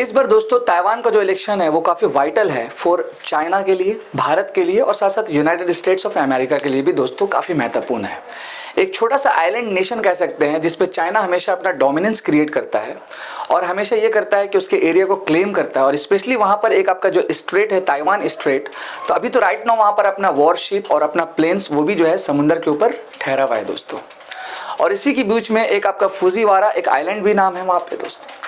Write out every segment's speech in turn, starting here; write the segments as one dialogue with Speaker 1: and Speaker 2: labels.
Speaker 1: इस बार दोस्तों ताइवान का जो इलेक्शन है वो काफ़ी वाइटल है फॉर चाइना के लिए, भारत के लिए और साथ साथ यूनाइटेड स्टेट्स ऑफ अमेरिका के लिए भी दोस्तों काफ़ी महत्वपूर्ण है। एक छोटा सा आइलैंड नेशन कह सकते हैं जिस पे चाइना हमेशा अपना डोमिनेंस क्रिएट करता है और हमेशा ये करता है कि उसके एरिया को क्लेम करता है। और स्पेशली वहाँ पर एक आपका जो स्ट्रेट है ताइवान स्ट्रेट, तो अभी तो राइट नाउ वहाँ पर अपना वॉरशिप और अपना प्लेन्स वो भी जो है समुंदर के ऊपर ठहरा हुआ है दोस्तों। और इसी के बीच में एक आपका फुजीवारा एक आइलैंड भी नाम है वहाँ पे दोस्तों।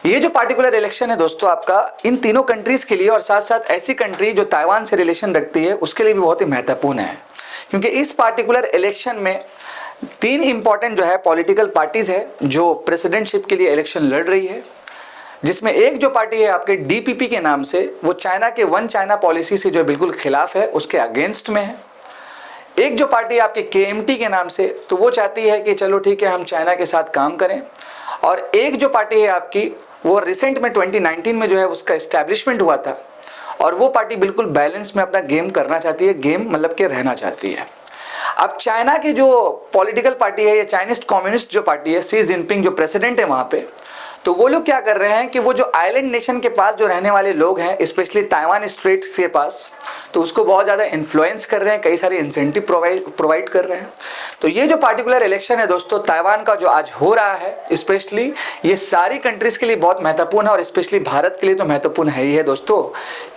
Speaker 1: ये जो पार्टिकुलर इलेक्शन है दोस्तों आपका इन तीनों कंट्रीज़ के लिए और साथ साथ ऐसी कंट्री जो ताइवान से रिलेशन रखती है उसके लिए भी बहुत ही महत्वपूर्ण है, क्योंकि इस पार्टिकुलर इलेक्शन में तीन इंपॉर्टेंट जो है पॉलिटिकल पार्टीज़ है जो प्रेसिडेंटशिप के लिए इलेक्शन लड़ रही है, जिसमें एक जो पार्टी है आपके डीपीपी के नाम से वो चाइना के वन चाइना पॉलिसी से जो बिल्कुल खिलाफ है, उसके अगेंस्ट में है। एक जो पार्टी है आपके केएमटी के नाम से, तो वो चाहती है कि चलो ठीक है हम चाइना के साथ काम करें। और एक जो पार्टी है आपकी वो रिसेंट में 2019 में जो है उसका इस्टेब्लिशमेंट हुआ था और वो पार्टी बिल्कुल बैलेंस में अपना गेम करना चाहती है, गेम मतलब के रहना चाहती है। अब चाइना की जो पॉलिटिकल पार्टी है, ये चाइनीज कम्युनिस्ट जो पार्टी है, शी जिनपिंग जो प्रेसिडेंट है वहाँ पे, तो वो लोग क्या कर रहे हैं कि वो जो आइलैंड नेशन के पास जो रहने वाले लोग हैं, स्पेशली ताइवान स्ट्रेट के पास, तो उसको बहुत ज़्यादा इन्फ्लुएंस कर रहे हैं, कई सारे इंसेंटिव प्रोवाइड कर रहे हैं। तो ये जो पार्टिकुलर इलेक्शन है दोस्तों ताइवान का जो आज हो रहा है, स्पेशली ये सारी कंट्रीज़ के लिए बहुत महत्वपूर्ण है और स्पेशली भारत के लिए तो महत्वपूर्ण है ही है दोस्तों।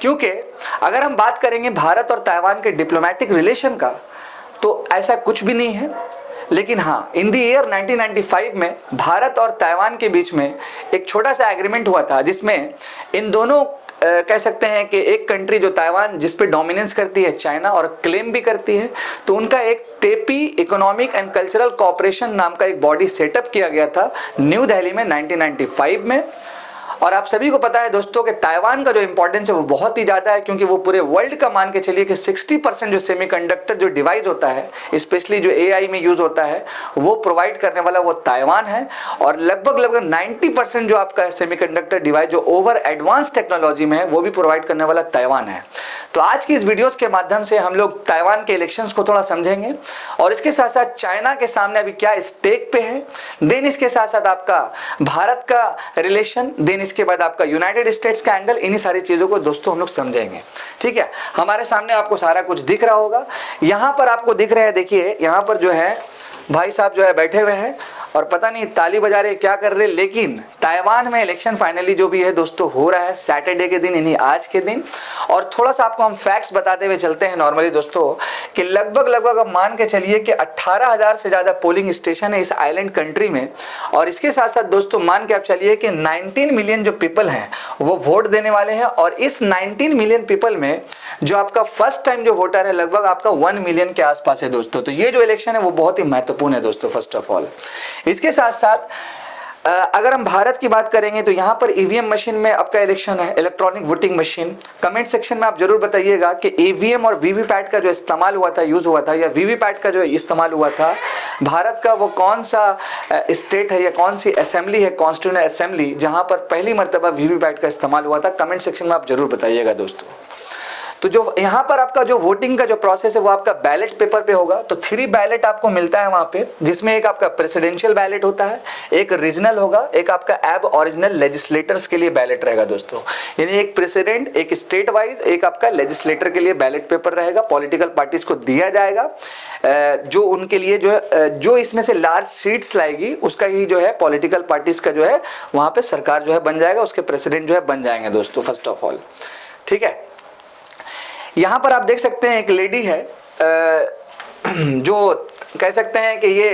Speaker 1: क्योंकि अगर हम बात करेंगे भारत और ताइवान के डिप्लोमेटिक रिलेशन का, तो ऐसा कुछ भी नहीं है। लेकिन हाँ, इन द ईयर 1995 में भारत और ताइवान के बीच में एक छोटा सा एग्रीमेंट हुआ था, जिसमें इन दोनों कह सकते हैं कि एक कंट्री जो ताइवान जिस पे डोमिनेंस करती है चाइना और क्लेम भी करती है, तो उनका एक तेपी इकोनॉमिक एंड कल्चरल कोऑपरेशन नाम का एक बॉडी सेटअप किया गया था न्यू दिल्ली में 1995 में। और आप सभी को पता है दोस्तों कि ताइवान का जो इंपॉर्टेंस है वो बहुत ही ज़्यादा है, क्योंकि वो पूरे वर्ल्ड का मान के चलिए कि 60% जो सेमीकंडक्टर जो डिवाइस होता है, स्पेशली जो एआई में यूज़ होता है, वो प्रोवाइड करने वाला वो ताइवान है। और लगभग 90% जो आपका सेमीकंडक्टर डिवाइस जो ओवर एडवांस टेक्नोलॉजी में है वो भी प्रोवाइड करने वाला ताइवान है। तो आज की इस वीडियोस के माध्यम से हम लोग ताइवान के इलेक्शंस को थोड़ा समझेंगे और इसके साथ साथ चाइना के सामने अभी क्या स्टेक पे है, देन इसके साथ साथ आपका भारत का रिलेशन, देन इसके बाद आपका यूनाइटेड स्टेट्स का एंगल, इन्हीं सारी चीज़ों को दोस्तों हम लोग समझेंगे। ठीक है, हमारे सामने आपको सारा कुछ दिख रहा होगा, यहाँ पर आपको दिख रहा है, देखिए यहाँ पर जो है भाई साहब जो है बैठे हुए हैं और पता नहीं ताली बजा रहे क्या कर रहे, लेकिन ताइवान में इलेक्शन फाइनली जो भी है दोस्तों हो रहा है सैटरडे के दिन, यानी आज के दिन। और थोड़ा सा आपको हम फैक्ट्स बताते हुए चलते हैं नॉर्मली दोस्तों कि लगभग अब मान के चलिए कि 18,000 से ज़्यादा पोलिंग स्टेशन है इस आइलैंड कंट्री में। और इसके साथ साथ दोस्तों मान के आप चलिए कि 19 मिलियन जो पीपल हैं वो वोट देने वाले हैं। और इस 19 मिलियन पीपल में जो आपका फर्स्ट टाइम जो वोटर है लगभग आपका 1 मिलियन के आसपास है दोस्तों। तो ये जो इलेक्शन है वो बहुत ही महत्वपूर्ण है दोस्तों फर्स्ट ऑफ ऑल। इसके साथ साथ अगर हम भारत की बात करेंगे तो यहाँ पर ईवीएम मशीन में आपका इलेक्शन है, electronic voting machine. Comment section में आप जरूर बताइएगा कि ईवीएम और वीवीपैट का जो इस्तेमाल हुआ था, यूज़ हुआ था, या वीवीपैट का जो इस्तेमाल हुआ था, भारत का वो कौन सा स्टेट है या कौन सी असेंबली है, कॉन्स्टिट्यूएंट असेंबली, जहाँ पर पहली मरतबा वीवीपैट का इस्तेमाल हुआ था। कमेंट सेक्शन में आप जरूर बताइएगा दोस्तों। तो जो यहाँ पर आपका जो वोटिंग का जो प्रोसेस है वो आपका बैलेट पेपर पे होगा। तो 3 बैलेट आपको मिलता है वहाँ पे, जिसमें एक आपका प्रेसिडेंशियल बैलेट होता है, एक रीजनल होगा, एक आपका एब ओरिजिनल लेजिस्लेटर्स के लिए बैलेट रहेगा दोस्तों। यानी एक प्रेसिडेंट, एक स्टेट वाइज, एक आपका लेजिस्लेटर के लिए बैलेट पेपर रहेगा, पॉलिटिकल पार्टीज को दिया जाएगा। जो उनके लिए जो इसमें से लार्ज सीट्स लाएगी उसका ही जो है पॉलिटिकल पार्टीज का जो है वहाँ पे सरकार जो है बन जाएगा, उसके प्रेसिडेंट जो है बन जाएंगे दोस्तों फर्स्ट ऑफ ऑल। ठीक है, यहाँ पर आप देख सकते हैं एक लेडी है जो कह सकते हैं कि ये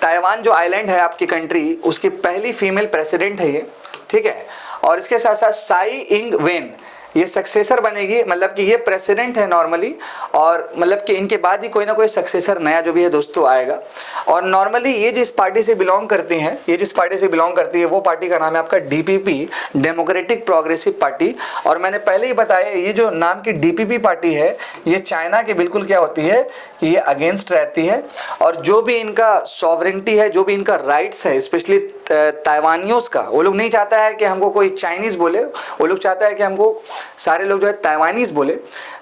Speaker 1: ताइवान जो आइलैंड है आपकी कंट्री, उसकी पहली फीमेल प्रेसिडेंट है ये। ठीक है, और इसके साथ साथ साई इंग वेन ये सक्सेसर बनेगी, मतलब कि ये प्रेसिडेंट है नॉर्मली, और मतलब कि इनके बाद ही कोई ना कोई सक्सेसर नया जो भी है दोस्तों आएगा। और नॉर्मली ये जिस पार्टी से बिलोंग करती हैं, ये जिस पार्टी से बिलोंग करती है वो पार्टी का नाम है आपका डीपीपी, डेमोक्रेटिक प्रोग्रेसिव पार्टी। और मैंने पहले ही बताया ये जो नाम की डीपीपी पार्टी है ये चाइना की बिल्कुल क्या होती है कि ये अगेंस्ट रहती है। और जो भी इनका सॉवरेनिटी है, जो भी इनका राइट्स है, स्पेशली ताइवानियों का, वो लोग नहीं चाहता है कि हमको कोई चाइनीज़ बोले, वो लोग चाहता है कि हमको सारे लोग जो है ताइवानीज़ बोले।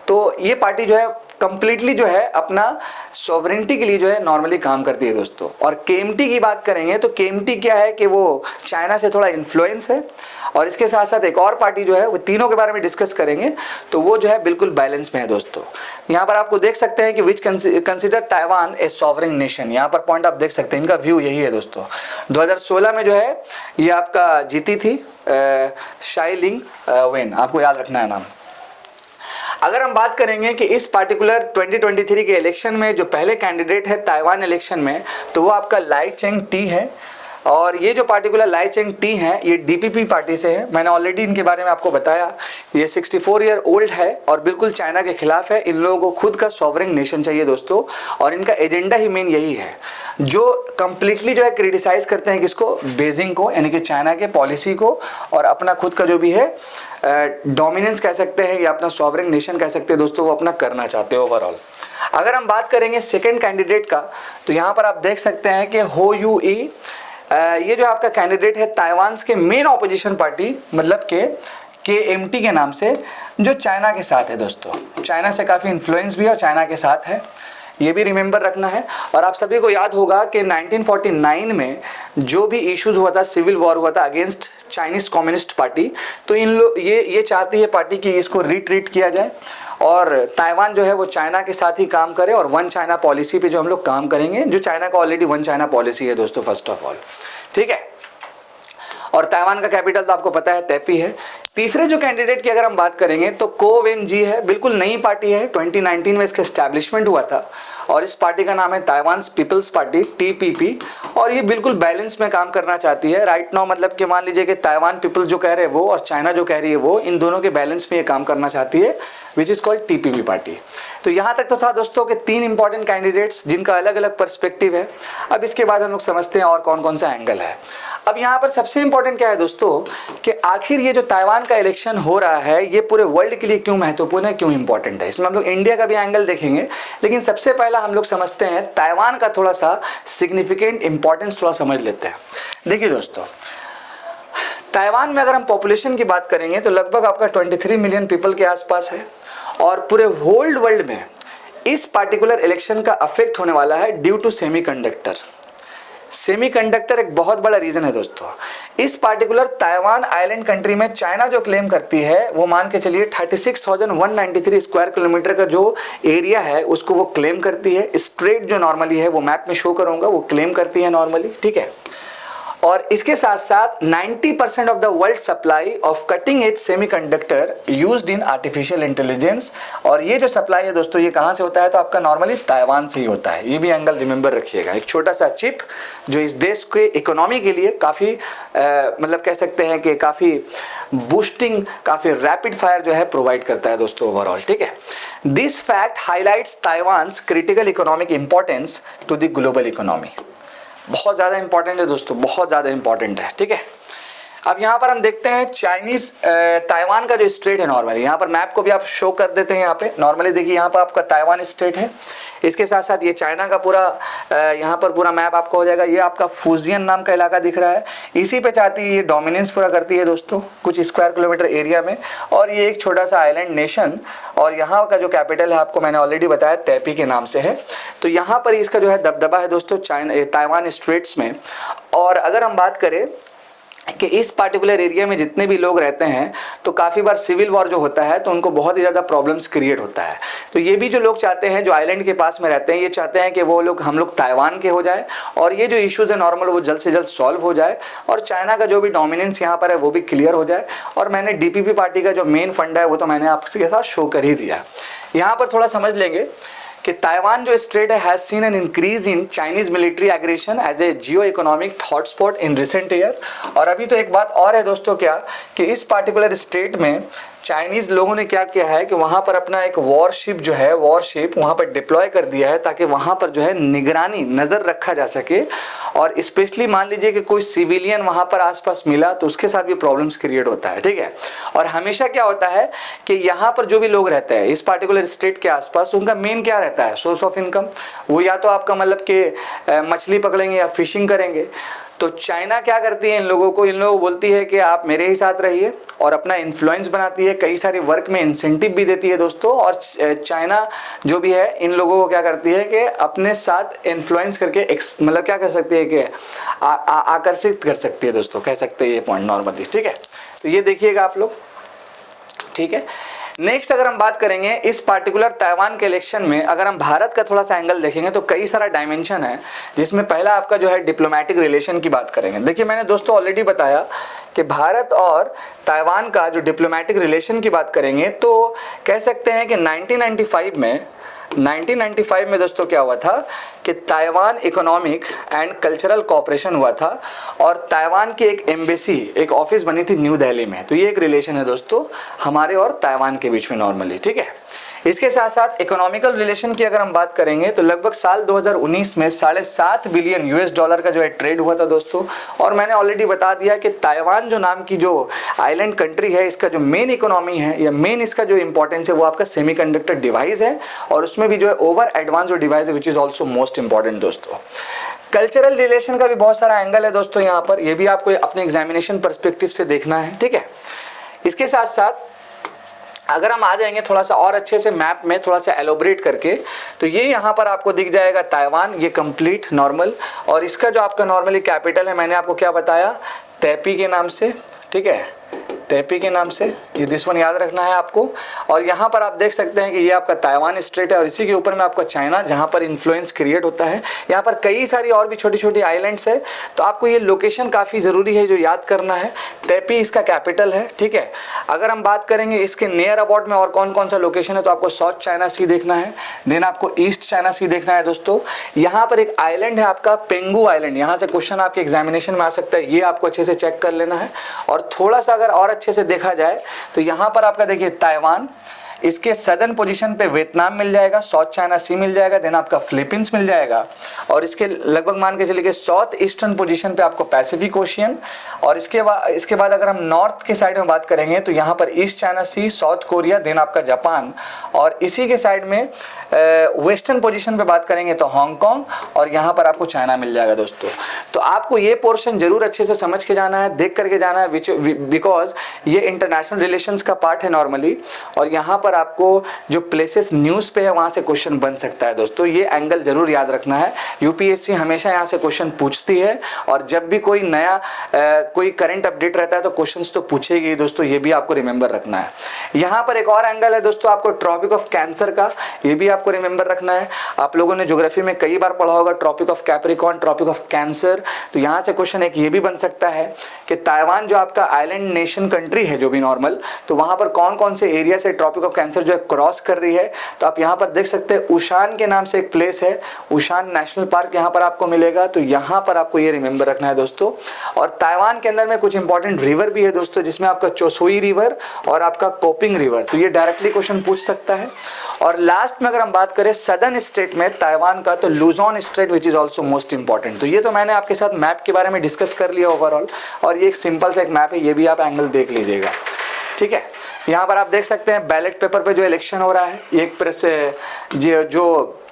Speaker 1: तो ये पार्टी जो है कंप्लीटली जो है अपना सॉवरेनिटी के लिए जो है नॉर्मली काम करती है दोस्तों। और केएमटी की बात करेंगे तो केएमटी क्या है कि वो चाइना से थोड़ा इन्फ्लुएंस है, और इसके साथ साथ एक और पार्टी जो है, वो तीनों के बारे में डिस्कस करेंगे, तो वो जो है बिल्कुल बैलेंस में है दोस्तों। यहाँ पर आपको देख सकते हैं कि विच कंसिडर ताइवान ए सॉवरेन नेशन, यहाँ पर पॉइंट आप देख सकते हैं, इनका व्यू यही है दोस्तों। 2016 में जो है ये आपका जीती थी शाई लिंग वेन, आपको याद रखना है नाम। अगर हम बात करेंगे कि इस पार्टिकुलर 2023 के इलेक्शन में जो पहले कैंडिडेट है ताइवान इलेक्शन में, तो वो आपका लाई चेंग टी है। और ये जो पार्टिकुलर लाई चेंग टी हैं, ये डीपीपी पार्टी से है। मैंने ऑलरेडी इनके बारे में आपको बताया, ये 64 ईयर ओल्ड है और बिल्कुल चाइना के खिलाफ है। इन लोगों को खुद का सॉवरेन नेशन चाहिए दोस्तों, और इनका एजेंडा ही मेन यही है, जो कंप्लीटली जो है क्रिटिसाइज करते हैं किसको, बीजिंग को, यानी कि चाइना के पॉलिसी को, और अपना खुद का जो भी है डोमिनेंस कह सकते हैं या अपना सॉवरेन नेशन कह सकते हैं दोस्तों, वो अपना करना चाहते हैं ओवरऑल। अगर हम बात करेंगे सेकेंड कैंडिडेट का, तो यहाँ पर आप देख सकते हैं कि हो यू ई, ये जो आपका कैंडिडेट है ताइवान के मेन ऑपोजिशन पार्टी, मतलब के केएमटी के नाम से, जो चाइना के साथ है दोस्तों। चाइना से काफ़ी इन्फ्लुएंस भी है और चाइना के साथ है, ये भी रिमेंबर रखना है। और आप सभी को याद होगा कि 1949 में जो भी इश्यूज हुआ था, सिविल वॉर हुआ था अगेंस्ट चाइनीज़ कम्युनिस्ट पार्टी, तो ये चाहती है पार्टी कि इसको रिट्रीट किया जाए और ताइवान जो है वो चाइना के साथ ही काम करे, और वन चाइना पॉलिसी पे जो हम लोग काम करेंगे, जो चाइना का ऑलरेडी वन चाइना पॉलिसी है दोस्तों फर्स्ट ऑफ ऑल, ठीक है। और ताइवान का कैपिटल तो आपको पता है तैपी है। तीसरे जो कैंडिडेट की अगर हम बात करेंगे तो को वेन जी है, बिल्कुल नई पार्टी है, 2019 में इसका एस्टैब्लिशमेंट हुआ था, और इस पार्टी का नाम है ताइवान पीपल्स पार्टी टीपीपी, और ये बिल्कुल बैलेंस में काम करना चाहती है राइट नाउ। मतलब कि मान लीजिए कि ताइवान पीपल्स जो कह रहे हैं वो, और चाइना जो कह रही है वो, इन दोनों के बैलेंस में ये काम करना चाहती है, which is called TPP party. तो यहाँ तक तो था दोस्तों के 3 इंपॉर्टेंट कैंडिडेट्स जिनका अलग अलग पर्सपेक्टिव है। अब इसके बाद हम लोग समझते हैं और कौन कौन सा एंगल है। अब यहाँ पर सबसे इंपॉर्टेंट क्या है दोस्तों, कि आखिर ये जो ताइवान का इलेक्शन हो रहा है, ये पूरे वर्ल्ड के लिए क्यों महत्वपूर्ण है, क्यों इंपॉर्टेंट है। इसमें हम लोग इंडिया का भी एंगल देखेंगे, लेकिन सबसे पहला हम लोग समझते हैं ताइवान का थोड़ा सा सिग्निफिकेंट इंपॉर्टेंस थोड़ा समझ लेते हैं। देखिए दोस्तों, ताइवान में अगर हम पॉपुलेशन की बात करेंगे तो लगभग आपका 23 मिलियन पीपल के आसपास है, और पूरे होल वर्ल्ड में इस पार्टिकुलर इलेक्शन का अफेक्ट होने वाला है ड्यू टू सेमीकंडक्टर। सेमीकंडक्टर एक बहुत बड़ा रीजन है दोस्तों। इस पार्टिकुलर ताइवान आइलैंड कंट्री में चाइना जो क्लेम करती है, वो मान के चलिए 36,193 स्क्वायर किलोमीटर का जो एरिया है उसको वो क्लेम करती है। स्ट्रेट जो नॉर्मली है वो मैप में शो करूंगा, वो क्लेम करती है नॉर्मली, ठीक है। और इसके साथ साथ 90% of the world supply of cutting edge semiconductor used in artificial intelligence. और ये जो सप्लाई है दोस्तों, ये कहाँ से होता है, तो आपका नॉर्मली ताइवान से ही होता है। ये भी एंगल रिमेंबर रखिएगा। एक छोटा सा चिप जो इस देश के इकोनॉमी के लिए काफ़ी मतलब कह सकते हैं कि काफ़ी बूस्टिंग, काफ़ी रैपिड फायर जो है प्रोवाइड करता है दोस्तों ओवरऑल, ठीक है। This fact highlights Taiwan's critical economic importance to the global economy. बहुत ज़्यादा इंपॉर्टेंट है दोस्तों, बहुत ज़्यादा इंपॉर्टेंट है, ठीक है। अब यहाँ पर हम देखते हैं चाइनीज़ ताइवान का जो स्टेट है नॉर्मली, यहाँ पर मैप को भी आप शो कर देते हैं। यहाँ पे नॉर्मली देखिए, यहाँ पर आपका ताइवान स्टेट है, इसके साथ साथ ये चाइना का पूरा यहाँ पर पूरा मैप आपका हो जाएगा। ये आपका फूजियन नाम का इलाका दिख रहा है, इसी पे चाहती है ये डोमिनेंस पूरा करती है दोस्तों कुछ स्क्वायर किलोमीटर एरिया में। और ये एक छोटा सा आइलैंड नेशन, और यहाँ का जो कैपिटल है आपको मैंने ऑलरेडी बताया तैपी के नाम से है। तो यहाँ पर इसका जो है दबदबा है दोस्तों ताइवान स्ट्रेट्स में। और अगर हम बात करें कि इस पार्टिकुलर एरिया में जितने भी लोग रहते हैं, तो काफ़ी बार सिविल वॉर जो होता है तो उनको बहुत ही ज़्यादा प्रॉब्लम्स क्रिएट होता है। तो ये भी जो लोग चाहते हैं, जो आइलैंड के पास में रहते हैं, ये चाहते हैं कि वो लोग, हम लोग ताइवान के हो जाए, और ये जो इश्यूज़ है नॉर्मल वो जल्द से जल्द सॉल्व हो जाए, और चाइना का जो भी डोमिनेंस यहाँ पर है वो भी क्लियर हो जाए। और मैंने डीपीपी पार्टी का जो मेन फंडा है वो तो मैंने आपके साथ शो कर ही दिया। यहाँ पर थोड़ा समझ लेंगे कि ताइवान जो स्टेट है has seen an increase in Chinese military aggression as a geo economic hotspot in recent year. और अभी तो एक बात और है दोस्तों, क्या कि इस पार्टिकुलर स्टेट में चाइनीज़ लोगों ने क्या किया है कि वहाँ पर अपना एक वॉरशिप जो है, वॉरशिप वहाँ पर डिप्लॉय कर दिया है, ताकि वहाँ पर जो है निगरानी, नज़र रखा जा सके। और स्पेशली मान लीजिए कि कोई सिविलियन वहाँ पर आसपास मिला तो उसके साथ भी प्रॉब्लम्स क्रिएट होता है, ठीक है। और हमेशा क्या होता है कि यहाँ पर जो भी लोग रहते हैं इस पार्टिकुलर स्टेट के आसपास, उनका मेन क्या रहता है, सोर्स ऑफ इनकम, वो या तो आपका मतलब कि मछली पकड़ेंगे या फिशिंग करेंगे। तो चाइना क्या करती है इन लोगों को बोलती है कि आप मेरे ही साथ रहिए और अपना इन्फ्लुएंस बनाती है, कई सारी वर्क में इंसेंटिव भी देती है दोस्तों। और चाइना जो भी है इन लोगों को क्या करती है कि अपने साथ इन्फ्लुएंस करके मतलब क्या कर सकती है कि आकर्षित कर सकती है दोस्तों, कह सकते हैं ये पॉइंट नॉर्मली, ठीक है। तो ये देखिएगा आप लोग, ठीक है। नेक्स्ट अगर हम बात करेंगे इस पार्टिकुलर ताइवान के इलेक्शन में, अगर हम भारत का थोड़ा सा एंगल देखेंगे तो कई सारा डायमेंशन है, जिसमें पहला आपका जो है डिप्लोमेटिक रिलेशन की बात करेंगे। देखिए मैंने दोस्तों ऑलरेडी बताया कि भारत और ताइवान का जो डिप्लोमेटिक रिलेशन की बात करेंगे तो कह सकते हैं कि 1995 में दोस्तों क्या हुआ था कि Taiwan economic and cultural cooperation हुआ था और ताइवान की एक एम्बेसी, एक ऑफिस बनी थी न्यू दिल्ली में। तो ये एक रिलेशन है दोस्तों हमारे और ताइवान के बीच में नॉर्मली, ठीक है। इसके साथ साथ इकोनॉमिकल रिलेशन की अगर हम बात करेंगे तो लगभग साल 2019 में $7.5 बिलियन US का जो है ट्रेड हुआ था दोस्तों। और मैंने ऑलरेडी बता दिया कि ताइवान जो नाम की जो आइलैंड कंट्री है, इसका जो मेन इकोनॉमी है या मेन इसका जो इंपॉर्टेंस है वो आपका सेमीकंडक्टर डिवाइस है, और उसमें भी जो है ओवर एडवांस जो डिवाइस है which is also most important दोस्तों। कल्चरल रिलेशन का भी बहुत सारा एंगल है दोस्तों यहाँ पर, ये भी आपको अपने एग्जामिनेशन पर्सपेक्टिव से देखना है, ठीक है। इसके साथ साथ अगर हम आ जाएंगे थोड़ा सा और अच्छे से मैप में थोड़ा सा एलोबरेट करके, तो ये यहाँ पर आपको दिख जाएगा ताइवान, ये कंप्लीट नॉर्मल, और इसका जो आपका नॉर्मली कैपिटल है मैंने आपको क्या बताया, तैपी के नाम से, ठीक है, तैपी के नाम से, ये दिस वन याद रखना है आपको। और यहाँ पर आप देख सकते हैं कि ये आपका ताइवान स्ट्रेट है और इसी के ऊपर में आपका चाइना, जहाँ पर इन्फ्लुएंस क्रिएट होता है। यहाँ पर कई सारी और भी छोटी छोटी आइलैंड्स है, तो आपको ये लोकेशन काफ़ी ज़रूरी है जो याद करना है। तैपी इसका कैपिटल है, ठीक है। अगर हम बात करेंगे इसके नियर अबाउट में और कौन कौन सा लोकेशन है, तो आपको साउथ चाइना सी देखना है, देन आपको ईस्ट चाइना सी देखना है दोस्तों। यहाँ पर एक आइलैंड है आपका पेंगू आइलैंड, यहाँ से क्वेश्चन आपके एग्जामिनेशन में आ सकता है, ये आपको अच्छे से चेक कर लेना है। और थोड़ा सा अगर और अच्छे से देखा जाए तो यहाँ पर आपका देखिए ताइवान, इसके सदर्न पोजीशन पे वियतनाम मिल जाएगा, साउथ चाइना सी मिल जाएगा, देन आपका फिलीपींस मिल जाएगा, और इसके लगभग मान के चलिए कि साउथ ईस्टर्न पोजीशन पे आपको पैसिफिक ओशियन। और इसके बाद अगर हम नॉर्थ के साइड में बात करेंगे तो यहाँ पर ईस्ट चाइना सी, साउथ कोरिया, देन आपका जापान, और इसी के साइड में वेस्टर्न पोजीशन पे बात करेंगे तो हांगकांग, और यहाँ पर आपको चाइना मिल जाएगा दोस्तों। तो आपको ये पोर्शन जरूर अच्छे से समझ के जाना है, देख करके जाना है, बिकॉज ये इंटरनेशनल रिलेशंस का पार्ट है नॉर्मली, और यहाँ पर आपको जो प्लेसेस न्यूज़ पे है वहाँ से क्वेश्चन बन सकता है दोस्तों। ये एंगल जरूर याद रखना है, यूपीएससी हमेशा यहाँ से क्वेश्चन पूछती है, और जब भी कोई नया कोई करंट अपडेट रहता है तो क्वेश्चंस तो पूछेगी दोस्तों, ये भी आपको रिमेंबर रखना है। यहाँ पर एक और एंगल है दोस्तों आपको ट्रॉपिक ऑफ कैंसर का, ये भी आपको रिमेंबर रखना है। आप लोगों ने ज्योग्राफी में कई बार पढ़ा होगा tropic of Capricorn, tropic of cancer. तो यहाँ से क्वेश्चन एक ये भी बन सकता है कि ताइवान जो आपका आइलैंड नेशन कंट्री है जो भी नॉर्मल, तो वहाँ पर कौन कौन से एरिया से ट्रॉपिक ऑफ कैंसर जो है क्रॉस कर रही है। तो आप यहाँ पर देख सकते हैं उशान के नाम से एक प्लेस है, उशान नेशनल पार्क यहाँ पर आपको मिलेगा, तो यहाँ पर आपको ये रिमेंबर रखना है दोस्तों। और ताइवान के अंदर में कुछ इंपॉर्टेंट रिवर भी है दोस्तों, जिसमें आपका चोसुई रिवर और आपका कोपिंग रिवर, तो ये डायरेक्टली क्वेश्चन पूछ सकता है। और लास्ट में अगर हम बात करें सदर्न स्टेट में ताइवान का, तो Luzon state which is also most important. तो ये तो मैंने आपके साथ मैप के बारे में डिस्कस कर लिया ओवरऑल, और ये एक सिंपल सा एक मैप है, ये भी आप एंगल देख लीजिएगा, ठीक है। यहाँ पर आप देख सकते हैं बैलेट पेपर पे जो इलेक्शन हो रहा है, एक प्रेस जो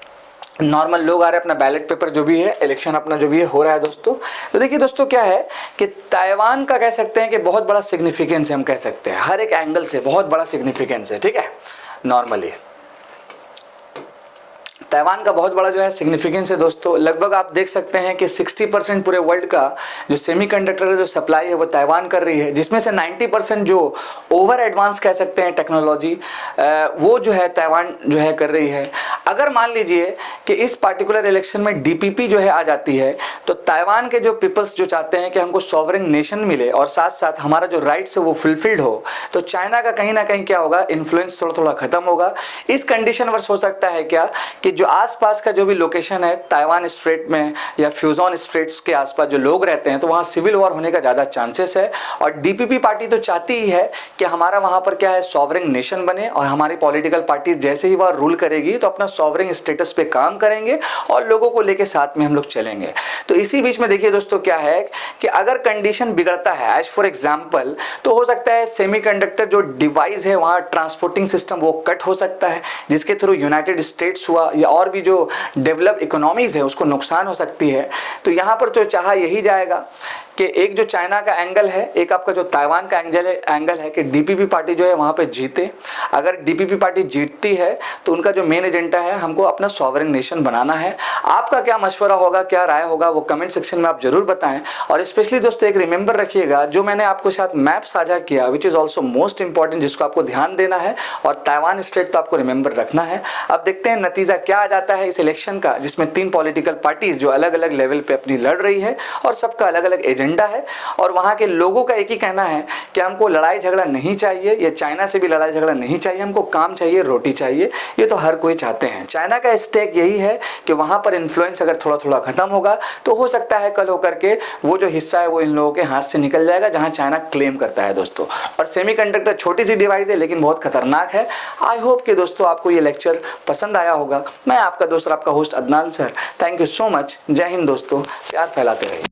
Speaker 1: नॉर्मल लोग आ रहे हैं, अपना बैलेट पेपर जो भी है इलेक्शन अपना जो भी है हो रहा है दोस्तों। तो देखिए दोस्तों क्या है कि ताइवान का कह सकते हैं कि बहुत बड़ा सिग्निफिकेंस है, हम कह सकते हैं हर एक एंगल से बहुत बड़ा सिग्निफिकेंस है, ठीक है। नॉर्मली ताइवान का बहुत बड़ा जो है सिग्निफिकेंस है दोस्तों। लगभग आप देख सकते हैं कि 60% पूरे वर्ल्ड का जो सेमीकंडक्टर का जो सप्लाई है वो ताइवान कर रही है, जिसमें से 90% जो ओवर एडवांस कह सकते हैं टेक्नोलॉजी वो जो है ताइवान जो है कर रही है। अगर मान लीजिए कि इस पार्टिकुलर इलेक्शन में डीपीपी जो है आ जाती है, तो ताइवान के जो पीपल्स जो चाहते हैं कि हमको सॉवरेन नेशन मिले और साथ साथ हमारा जो राइट्स है वो फुलफिल्ड हो, तो चाइना का कहीं ना कहीं क्या होगा, इन्फ्लुएंस थोड़ा थोड़ा खत्म होगा। इस कंडीशन वर्ष हो सकता है क्या कि जो आसपास का जो भी लोकेशन है ताइवान स्ट्रेट में या फ्यूजन स्ट्रेट्स के आसपास जो लोग रहते हैं, तो वहाँ सिविल वॉर होने का ज़्यादा चांसेस है। और डीपीपी पार्टी तो चाहती ही है कि हमारा वहाँ पर क्या है, सॉवरेन नेशन बने, और हमारी पॉलिटिकल पार्टी जैसे ही वह रूल करेगी तो अपना सॉवरेन स्टेटस पे काम करेंगे और लोगों को लेके साथ में हम लोग चलेंगे। तो इसी बीच में देखिए दोस्तों क्या है कि अगर कंडीशन बिगड़ता है, एज फॉर एग्जांपल, तो हो सकता है सेमीकंडक्टर जो डिवाइस है वहाँ ट्रांसपोर्टिंग सिस्टम वो कट हो सकता है, जिसके थ्रू यूनाइटेड स्टेट्स हुआ या और भी जो डेवलप इकोनॉमीज़ है उसको नुकसान हो सकती है। तो यहाँ पर तो चाहा यही जाएगा कि एक जो चाइना का एंगल है, एक आपका जो ताइवान का एंगल है कि डीपीपी पार्टी जो है वहाँ पे जीते। अगर डीपीपी पार्टी जीतती है तो उनका जो मेन एजेंडा है हमको अपना सॉवरेन नेशन बनाना है। आपका क्या मशवरा होगा, क्या राय होगा, वो कमेंट सेक्शन में आप जरूर बताएं। और स्पेशली दोस्तों एक रिमेंबर रखिएगा, जो मैंने आपको साथ मैप साझा किया which is also most important, जिसको आपको ध्यान देना है, और ताइवान स्ट्रेट तो आपको रिमेंबर रखना है। अब देखते हैं नतीजा क्या आ जाता है इस इलेक्शन का, जिसमें 3 पॉलिटिकल पार्टीज जो अलग अलग लेवल पे अपनी लड़ रही है और सबका अलग अलग एजेंडा है। और वहाँ के लोगों का एक ही कहना है कि हमको लड़ाई झगड़ा नहीं चाहिए, ये चाइना से भी लड़ाई झगड़ा नहीं चाहिए, हमको काम चाहिए, रोटी चाहिए। ये तो हर कोई चाहते हैं। चाइना का स्टेक यही है कि वहाँ पर इन्फ्लुएंस अगर थोड़ा थोड़ा खत्म होगा तो हो सकता है कल होकर के वो जो हिस्सा है वो इन लोगों के हाथ से निकल जाएगा, जहाँ चाइना क्लेम करता है दोस्तों। और सेमीकंडक्टर छोटी सी डिवाइस है लेकिन बहुत खतरनाक है। आई होप कि दोस्तों आपको ये लेक्चर पसंद आया होगा। मैं आपका दोस्त, आपका host Adnan sir, thank you so much. जय हिंद दोस्तों, प्यार फैलाते रहिए।